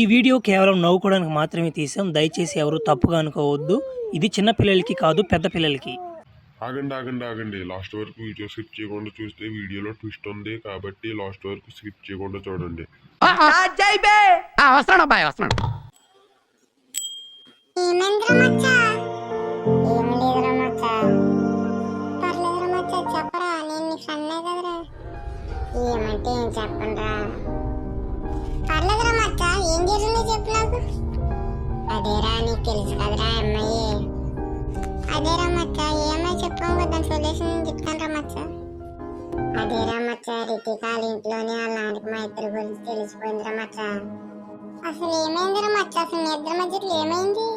ఈ వీడియో కేవలం నవ్వుకోవడానికి మాత్రమే తీసాం. దయచేసి ఎవరు తప్పుగా అనుకోవద్దు. ఇది చిన్న పిల్లలకి కాదు, పెద్ద పిల్లలకి. ఆగండి ఆగండి ఆగండి లాస్ట్ వరకు వీడియో స్కిప్ చేయకుండా చూస్తే వీడియోలో ట్విస్ట్ ఉంది కాబట్టి లాస్ట్ వరకు స్కిప్ చేయకుండా చూడండి. వస్తున్నాడు అబ్బాయి, వస్తున్నాడు. ఏమంటే ఏం చెప్పండిరా. పర్లేదురా మచ్చ, ఏం జరిగిందో చెప్పు నాకు. అదేరా నీకు తెలుసు కదరా అమ్మాయి. అదేరా మచ్చ, ఏ అమ్మాయి చెప్పాము కదా, దాని సొల్యూషన్ చెప్తాను మచ్చ. అదేరా మచ్చ, రితిక వాళ్ళ ఇంట్లోనే వాళ్ళ నాన్నకి మా ఇద్దరి గురించి తెలిసిపోయిందిరా మచ్చ. అసలు ఏమైందిరా మచ్చ, అసలు మీ ఇద్దరి మధ్యలో ఏమైంది?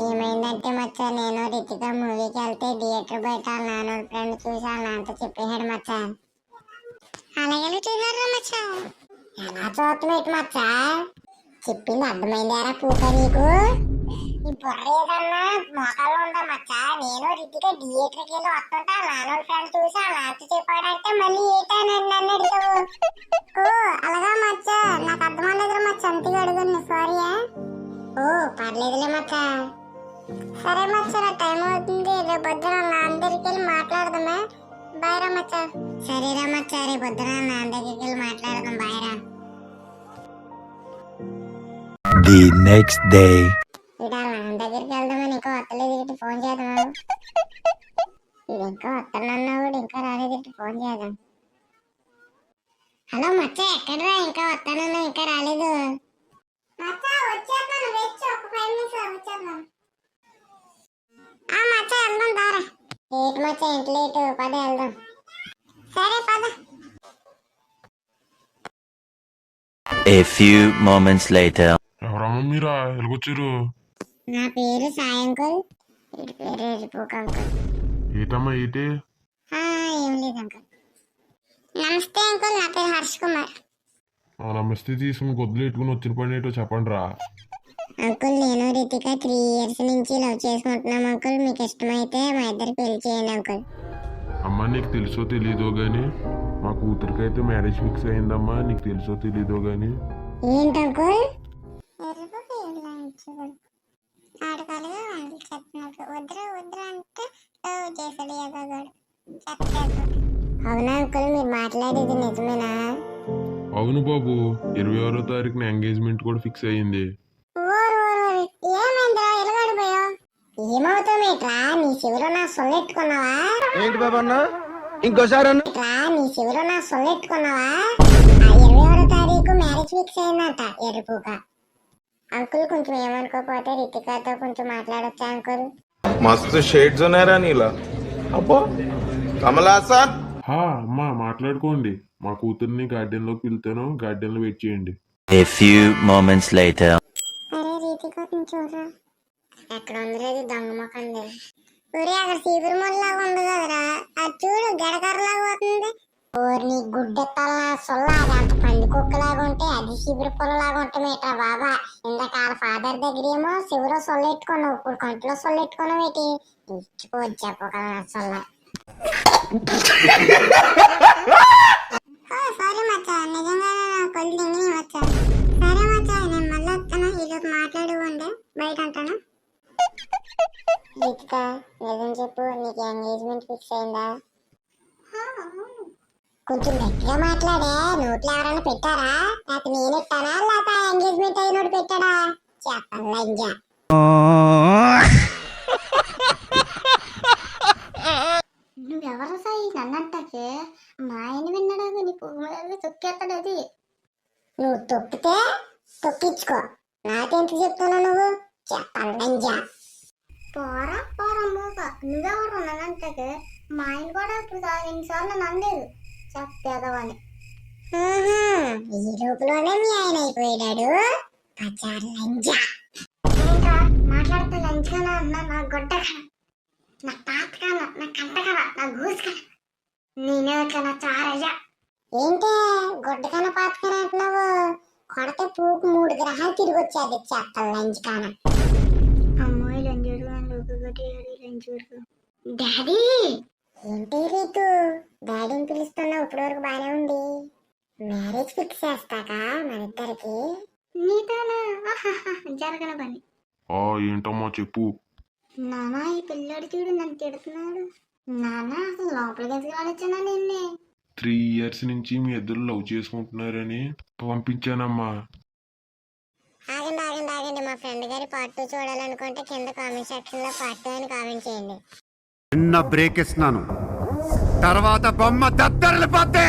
ఏమైందంటే మచ్చ, నేను రితిక మూవీకి వెళ్తే థియేటర్ బయట వాళ్ళ నాన్న ఫ్రెండ్ చూసి వాళ్ళ నాన్నతో చెప్పేశాడు మచ్చ. అలాగే చూసారా మచ్చ? ఎలా చూస్తున్నాయి మచ్చ? చెప్పింది అర్థమైందారా పూక నీకు? ఈ బుర్ర ఏదన్నా మోకాల్లో ఉందా మచ్చ? నేను రితిక థియేటర్కి వెళ్ళి వస్తుంటా నాన్న ఫ్రెండ్ చూసి ఆ నాతో చెప్పాడంటే మళ్ళీ ఏటా నన్ను అడుగుతావు? అలాగా మచ్చ, నాకు అర్థమలేదురా మచ్చ, అంతగా అడుగును, సారీయా. ఓ పర్లేదులే మచ్చ. సరే మచ్చ, నా టైం అవుతుంది, రేపు పొద్దున నాన్న దగ్గరికి వెళ్ళి మాట్లాడదామే. బాయ్ రా మచ్చ. సరేరా మచ్చ, రేపు పొద్దున నాన్న దగ్గరికి వెళ్ళి మాట్లాడదాం. బాయ్ రా. The next day. ఇడా నాన్న దగ్గరికి వెళ్దామని ఇంకా వస్తలేదు, ఇటు ఫోన్ చేద్దాం. ఇది ఇంకా వస్తానన్నావు, ఇంకా రాలేదు, ఇటు ఫోన్ చేద్దాం. హలో మచ్చ, ఎక్కడరా? ఇంకా వస్తానన్నా, ఇంకా రాలేదు. మచ్చ వచ్చేద్దాం, వెయిట్ ఒక 5 నిమిషాలు వచ్చేద్దాం. మచ్చ వెళ్దాం దారా. లేట్ మచ్చ, ఇంటి లేట్, పద వెళ్దాం. సరే పద. A few moments later. ఎవరమ్మ మీరా, ఎలాగొచ్చారు? నా పేరు సాయంకుల్, ఇటు పేరు ఎరిపోక అంకుల్. ఏటమ్మా ఏటి? ఏం లేదు అంకుల్. నమస్తే అంకుల్, నా పేరు హర్ష్ కుమార్. నమస్తే తీసుకుని గొద్దులు ఎట్టుకుని వచ్చిన పని ఏంటో చెప్పండి రా. అంకుల్, నేను రితిక 3 years నుంచి లవ్ చేసుకుంటున్నాం అంకుల్. మీకు ఇష్టమైతే మా ఇద్దరు పెళ్లి చేయండి అంకుల్. అమ్మా నీకు తెలుసో తెలీదో గాని మా కూతురికైతే మ్యారేజ్ ఫిక్స్ అయిందమ్మా, నీకు తెలుసో తెలీదో గాని. ఏంటి అంకుల్? అవునా అంకుల్, మీరు మాట్లాడేది నిజమేనా? అవును బాబు, 26వ తారీఖున ఎంగేజ్మెంట్ కూడా ఫిక్స్ అయ్యింది. ఏమైందిరా ఎలాగడిపోయా? ఏమవుతామేట్రా, నీ చెవిలో నా సొల్లెట్టుకున్నావా? ఏంటి బాబా అన్న, ఇంకోసారి నీ చెవిలో నా సొల్లెట్టుకున్నావా? 26వ తారీఖు మ్యారేజ్ ఫిక్స్ అయిందంట, ఎరుపుక. అంకుల్ కొంచెం ఏమనుకోకపోతే రితికాతో కొంచెం మాట్లాడొచ్చా అంకుల్? मस्त शेड्स ఉన్నాయరా నీలా. అబ్బో కమలాసన్. అమ్మా మాట్లాడుకోండి, మా కూతుర్ని గార్డెన్ లోకి పిలుతాను, గార్డెన్ లో వెయిట్ చేయండి. A few moments later. అరే రితిక చూడరా, ఎక్కడ ఉంది అది దొంగ మొక్కండి. ఒరే అక్కడ సీపురు మొల్లాగా ఉంది కదరా, అది చూడు గడకరలాగా పోతుంది. ఓర్ని గుడ్డెత్తాల సొల్ల, అది అంత పంది కుక్కలాగా ఉంటే అది శిబిర పొలలాగా ఉంటామేట్రా బాబా. ఇందాక వాళ్ళ ఫాదర్ దగ్గర ఏమో శిబిర సొల్లెట్టుకున్నావు, ఇప్పుడు కంట్లో సొల్లెట్టుకున్నావు ఏంటి? ఇచ్చిపోవచ్చు చెప్పగల సొల్ల. సారీ మచ్చా, నిజంగా కొద్ది దింగి మచ్చా. సరే మచ్చా, నేను మళ్ళీ వస్తాను, ఈలోపు మాట్లాడుకోండి, బయట ఉంటాను. రితిక నిజం చెప్పు, నీకు ఎంగేజ్మెంట్ ఫిక్స్ అయిందా? కొంచెం గట్టిగా మాట్లాడే, నోట్లో ఎవరైనా పెట్టారా? లేకపోతే నేను ఇస్తానా, లేకపోతే ఎంగేజ్మెంట్ అయినోడు పెట్టాడా? చెప్పాలి లంజా. నువ్వెవరు సాయి నన్నంటాకే? మా ఆయన విన్నాడా? నీ పొగ తొక్కేస్తాడు అది. నువ్వు తొక్కితే తొక్కించుకో, నాకెందుకు చెప్తున్నా నువ్వు? చెప్పాలి లంజా. పోరా పోరా మూక, నువ్వెవరు నన్నంటాకే? మా ఆయన కూడా ఇప్పుడు 2 సార్లు నందేదు చెప్పేదవని. ఈ లోపలనే మీ ఆయన అయిపోయాడు. లంజా మాట్లాడితే లంచానా అన్నా? నా గొడ్డ కన, నా పాత కన, నా కంట కన, నా గూసు కన, నేనే నా చారయ్యా. ఏంటే గొడ్డ కన పాత కన అంటున్నావు? కొడితే పూకు 3 గ్రహాలు తిరిగి వచ్చేది చెప్తాను లంచ్ కాన. అమ్మాయి లంజోడు డాడీ. ఏంటి రీతు డాడీని పిలుస్తున్నావు? ఇప్పటి వరకు బానే ఉంది. మ్యారేజ్ ఫిక్స్ చేస్తాక మన ఇద్దరికి నీతోనా? ఆహాహా, జరగని పని. ఏంటమ్మా చెప్పు. నానా ఈ పిల్లోడు చూడు నన్ను తిడుతున్నాడు. నానా అసలు లోపలికి ఎందుకు రానిచ్చానా నిన్నే? 3 years నుంచి మీ ఇద్దరు లవ్ చేసుకుంటున్నారని పంపించానమ్మా. ఆగండి ఆగండి ఆగండి, మా ఫ్రెండ్ గారి పార్ట్ 2 చూడాలనుకుంటే కింద కామెంట్ సెక్షన్ లో పార్ట్ 2 అని కామెంట్ చేయండి. చిన్న బ్రేక్ ఇస్తున్నాను, తర్వాత బొమ్మ దద్దరిల్లిపోద్ది.